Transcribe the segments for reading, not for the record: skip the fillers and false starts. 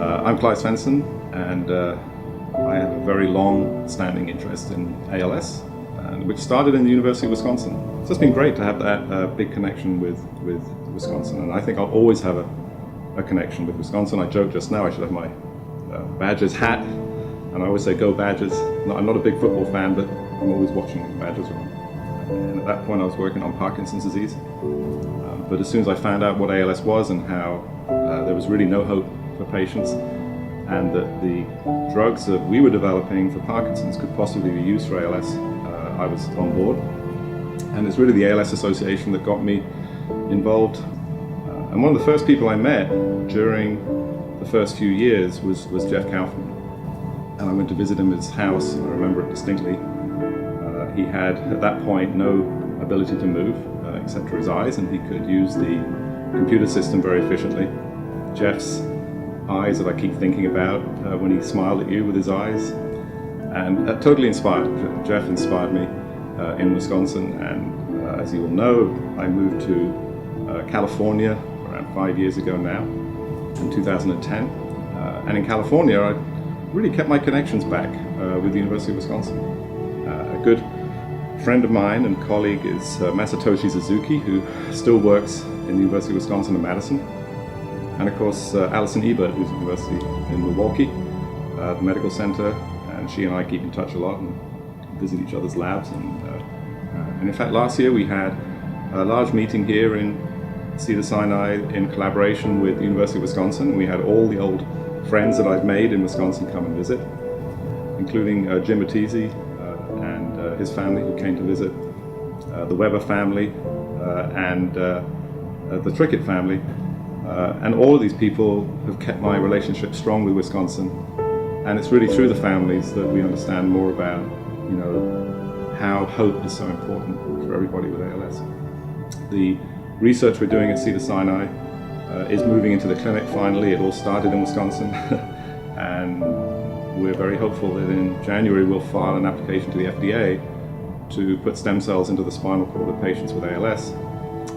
I'm Clive Svendsen, and I have a very long-standing interest in ALS, which started in the University of Wisconsin. So it's been great to have that big connection with Wisconsin, and I think I'll always have a connection with Wisconsin. I joked just now I should have my Badgers hat, and I always say go Badgers. I'm not a big football fan, but I'm always watching the Badgers around. And at that point I was working on Parkinson's disease. But as soon as I found out what ALS was and how there was really no hope for patients, and that the drugs that we were developing for Parkinson's could possibly be used for ALS, I was on board. And it's really the ALS Association that got me involved. And one of the first people I met during the first few years was Jeff Kaufman. And I went to visit him at his house, and I remember it distinctly. He had, at that point, no ability to move except for his eyes, and he could use the computer system very efficiently. Jeff's eyes that I keep thinking about when he smiled at you with his eyes, and totally inspired. Jeff inspired me in Wisconsin, and as you will know, I moved to California around 5 years ago now, in 2010. And in California, I really kept my connections back with the University of Wisconsin. A good friend of mine and colleague is Masatoshi Suzuki, who still works in the University of Wisconsin in Madison. And of course, Alison Ebert, who's at the University in Milwaukee, the medical center, and she and I keep in touch a lot and visit each other's labs. And in fact, last year we had a large meeting here in Cedars-Sinai in collaboration with the University of Wisconsin. We had all the old friends that I've made in Wisconsin come and visit, including Jim Matese and his family who came to visit, the Weber family, and the Trickett family. And all of these people have kept my relationship strong with Wisconsin. And it's really through the families that we understand more about, how hope is so important for everybody with ALS. The research we're doing at Cedars-Sinai is moving into the clinic finally. It all started in Wisconsin. And we're very hopeful that in January we'll file an application to the FDA to put stem cells into the spinal cord of patients with ALS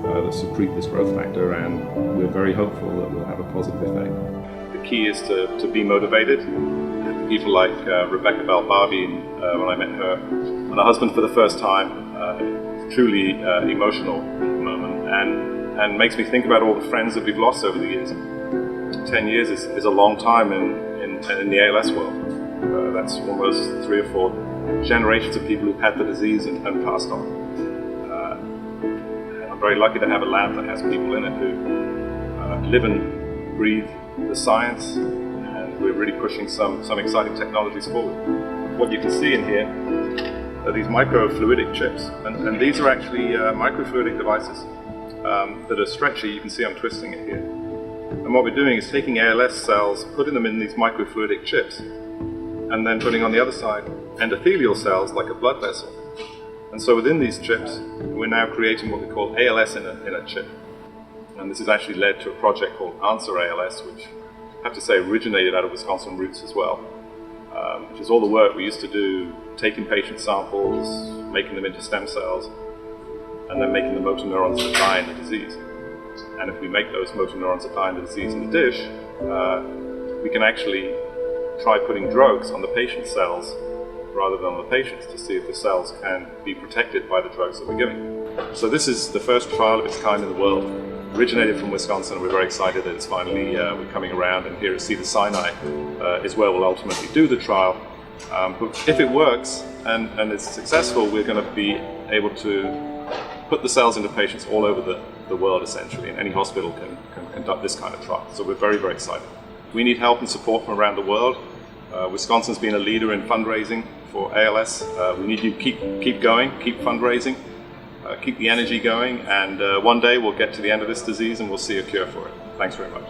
that secrete this growth factor, and we're very hopeful that we'll have a positive effect. The key is to be motivated. People like Rebecca Balbabi, when I met her and her husband for the first time, truly emotional moment, and makes me think about all the friends that we've lost over the years. 10 years is a long time in the ALS world. That's almost 3 or 4 generations of people who've had the disease and passed on. I'm very lucky to have a lab that has people in it who live and breathe the science, and we're really pushing some exciting technologies forward. What you can see in here are these microfluidic chips, and these are actually microfluidic devices that are stretchy. You can see I'm twisting it here. And what we're doing is taking ALS cells, putting them in these microfluidic chips, and then putting on the other side endothelial cells like a blood vessel. And so within these chips, we're now creating what we call ALS in a chip. And this has actually led to a project called Answer ALS, which I have to say originated out of Wisconsin roots as well, which is all the work we used to do, taking patient samples, making them into stem cells, and then making the motor neurons that die in the disease. And if we make those motor neurons that die in the disease in the dish, we can actually try putting drugs on the patient's cells rather than on the patients to see if the cells can be protected by the drugs that we're giving. So this is the first trial of its kind in the world. Originated from Wisconsin, and we're very excited that it's finally we're coming around, and here at Cedars-Sinai is where we'll ultimately do the trial. But if it works and it's successful, we're going to be able to put the cells into patients all over the world essentially, and any hospital can conduct this kind of trial. So we're very, very excited. We need help and support from around the world. Wisconsin's been a leader in fundraising for ALS. We need you to keep going, keep fundraising, keep the energy going, and one day we'll get to the end of this disease and we'll see a cure for it. Thanks very much.